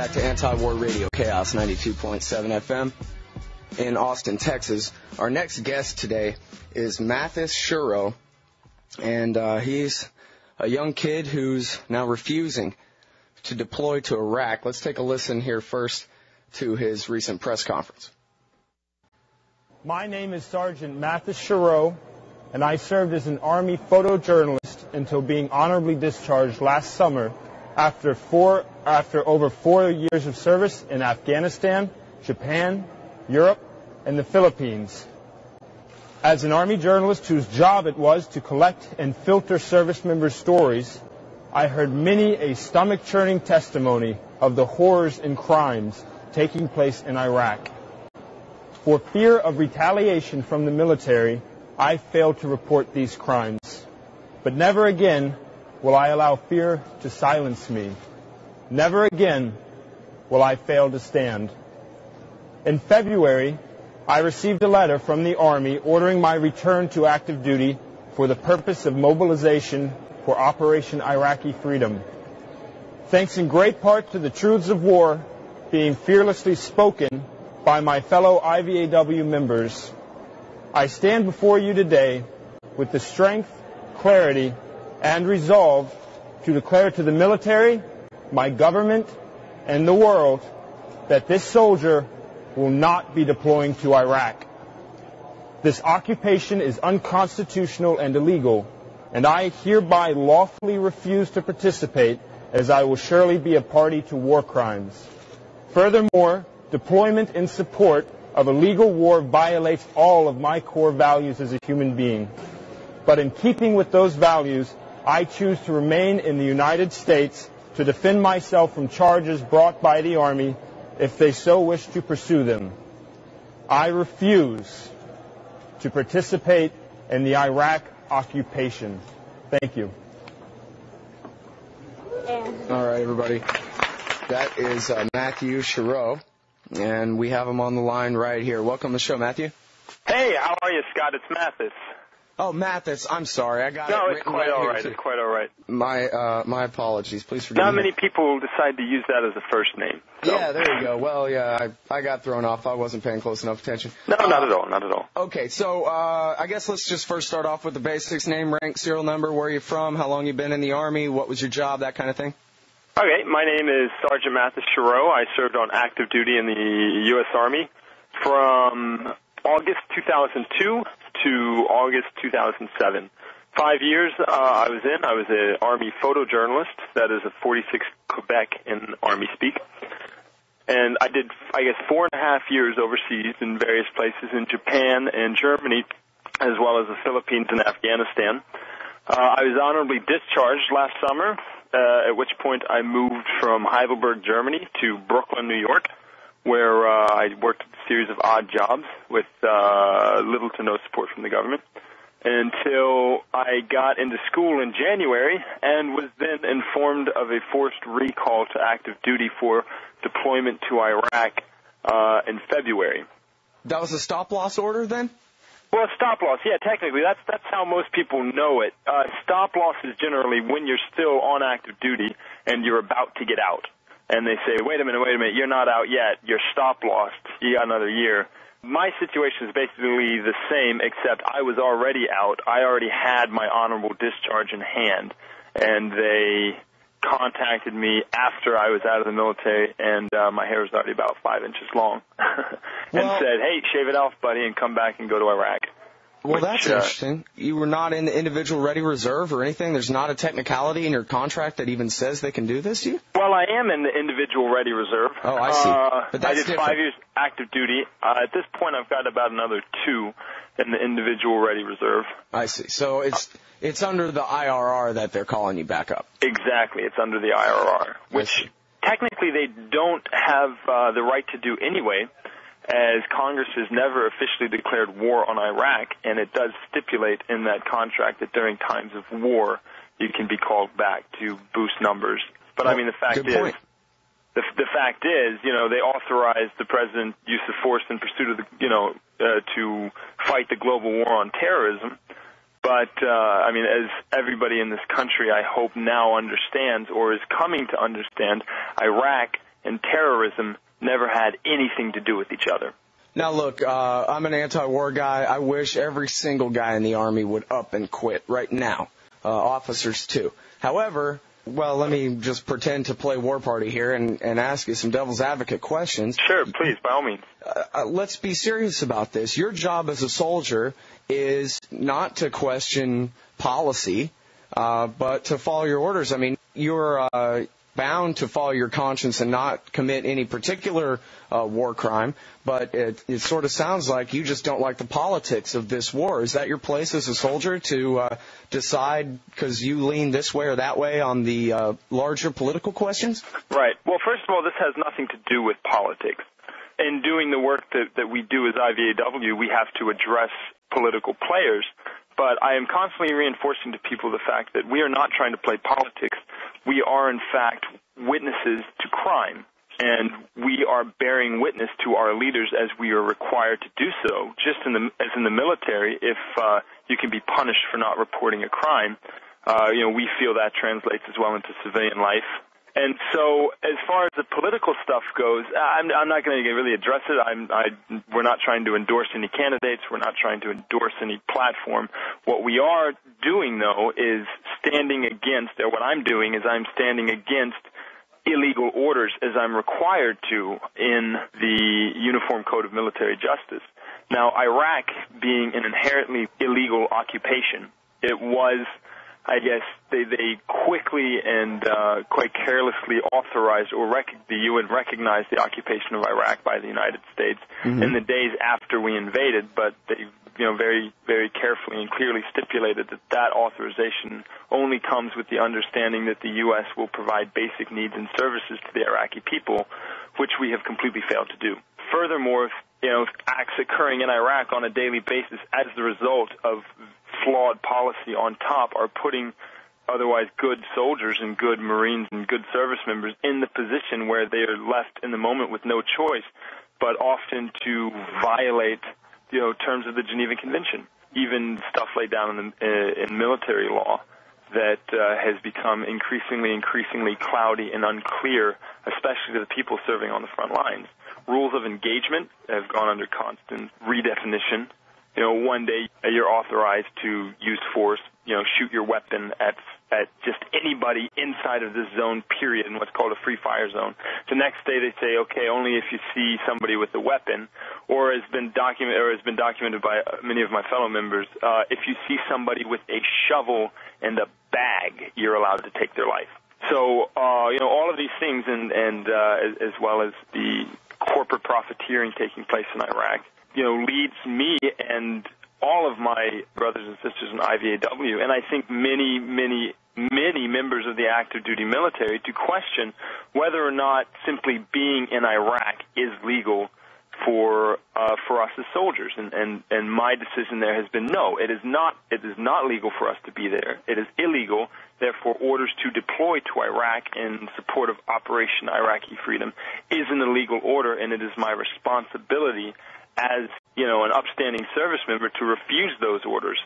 back to Antiwar Radio, Chaos 92.7 FM in Austin, Texas. Our next guest today is Matthis Chiroux, and he's a young kid who's now refusing to deploy to Iraq. Let's take a listen here first to his recent press conference. My name is Sergeant Matthis Chiroux, and I served as an Army photojournalist until being honorably discharged last summer after over 4 years of service in Afghanistan, Japan, Europe, and the Philippines. As an Army journalist whose job it was to collect and filter service members' stories, I heard many a stomach-churning testimony of the horrors and crimes taking place in Iraq. For fear of retaliation from the military, I failed to report these crimes. But never again will I allow fear to silence me. Never again will I fail to stand. In February, I received a letter from the Army ordering my return to active duty for the purpose of mobilization for Operation Iraqi Freedom. Thanks in great part to the truths of war being fearlessly spoken by my fellow IVAW members, I stand before you today with the strength, clarity, and resolve to declare to the military, my government, and the world that this soldier will not be deploying to Iraq. This occupation is unconstitutional and illegal, and I hereby lawfully refuse to participate, as I will surely be a party to war crimes. Furthermore, deployment in support of a legal war violates all of my core values as a human being. But in keeping with those values, I choose to remain in the United States to defend myself from charges brought by the Army if they so wish to pursue them. I refuse to participate in the Iraq occupation. Thank you. All right, everybody. That is Matthis Chiroux, and we have him on the line right here. Welcome to the show, Matthew. Hey, how are you, Scott? It's Matthis. Oh, Matthis, I'm sorry. I got it No, written it's quite right all here, right. too. It's quite all right. My apologies. Please forgive me. Not many people decide to use that as a first name. So. Yeah, there you go. Well, yeah, I got thrown off. I wasn't paying close enough attention. No, not at all. Not at all. Okay, so I guess let's just first start off with the basics: name, rank, serial number, where you're from, how long you've been in the Army, what was your job, that kind of thing. Okay, my name is Sergeant Matthis Chiroux. I served on active duty in the U.S. Army from August 2002 to August 2007. 5 years I was an Army photojournalist. That is a 46 Quebec in Army speak. And I did, 4.5 years overseas in various places in Japan and Germany, as well as the Philippines and Afghanistan. I was honorably discharged last summer, at which point I moved from Heidelberg, Germany to Brooklyn, New York, where I worked a series of odd jobs with little to no support from the government, until I got into school in January and was then informed of a forced recall to active duty for deployment to Iraq in February. That was a stop-loss order then? Well, stop-loss, yeah, technically. That's how most people know it. Stop-loss is generally when you're still on active duty and you're about to get out. And they say, wait a minute, you're not out yet. You're stop-lossed. You got another year. My situation is basically the same, except I was already out. I already had my honorable discharge in hand, and they contacted me after I was out of the military, and my hair was already about 5 inches long, and said, hey, shave it off, buddy, and come back and go to Iraq. Well, that's interesting. You were not in the individual ready reserve or anything? There's not a technicality in your contract that even says they can do this to you? Well, I am in the individual ready reserve. Oh, I see. But that's I did different. 5 years active duty. At this point, I've got about another 2 in the individual ready reserve. I see. So it's under the IRR that they're calling you back up. Exactly. It's under the IRR, which technically they don't have the right to do anyway, as Congress has never officially declared war on Iraq, and it does stipulate in that contract that during times of war you can be called back to boost numbers. But I mean, the fact is, the fact is, they authorized the president's use of force in pursuit of to fight the global war on terrorism. But as everybody in this country, I hope now understands or is coming to understand, Iraq and terrorism never had anything to do with each other. Now, look, I'm an anti-war guy. I wish every single guy in the Army would up and quit right now. Officers, too. However, well, let me just pretend to play war party here and ask you some devil's advocate questions. Sure, please, by all means. Let's be serious about this. Your job as a soldier is not to question policy, but to follow your orders. I mean, you're bound to follow your conscience and not commit any particular war crime, but it sort of sounds like you just don't like the politics of this war. Is that your place as a soldier to decide because you lean this way or that way on the larger political questions? Right. Well, first of all, this has nothing to do with politics. In doing the work that we do as IVAW, we have to address political players. But I am constantly reinforcing to people the fact that we are not trying to play politics. We are, in fact, witnesses to crime, and we are bearing witness to our leaders as we are required to do so. Just as in the military, if you can be punished for not reporting a crime, we feel that translates as well into civilian life. And so as far as the political stuff goes, I'm not going to really address it. We're not trying to endorse any candidates. We're not trying to endorse any platform. What we are doing, though, is standing against, or what I'm doing is I'm standing against illegal orders as I'm required to in the Uniform Code of Military Justice. Now, Iraq being an inherently illegal occupation, it was, I guess, they quickly and quite carelessly authorized or the UN recognized the occupation of Iraq by the United States in the days after we invaded, but they very, very carefully and clearly stipulated that authorization only comes with the understanding that the U.S. will provide basic needs and services to the Iraqi people, which we have completely failed to do. Furthermore, acts occurring in Iraq on a daily basis as the result of flawed policy on top are putting otherwise good soldiers and good Marines and good service members in the position where they are left in the moment with no choice, but often to violate, terms of the Geneva Convention, even stuff laid down in military law that has become increasingly cloudy and unclear, especially to the people serving on the front lines. Rules of engagement have gone under constant redefinition. One day you're authorized to use force, shoot your weapon at just anybody inside of this zone, period, in what's called a free fire zone. The next day they say, okay, only if you see somebody with a weapon, or has been documented by many of my fellow members, if you see somebody with a shovel and a bag, you're allowed to take their life. So, all of these things, and as well as the corporate profiteering taking place in Iraq, leads me and all of my brothers and sisters in IVAW, and I think many members of the active duty military, to question whether or not simply being in Iraq is legal for us as soldiers. And my decision there has been no, it is not legal for us to be there. It is illegal. Therefore, orders to deploy to Iraq in support of Operation Iraqi Freedom is an illegal order, and it is my responsibility as an upstanding service member to refuse those orders.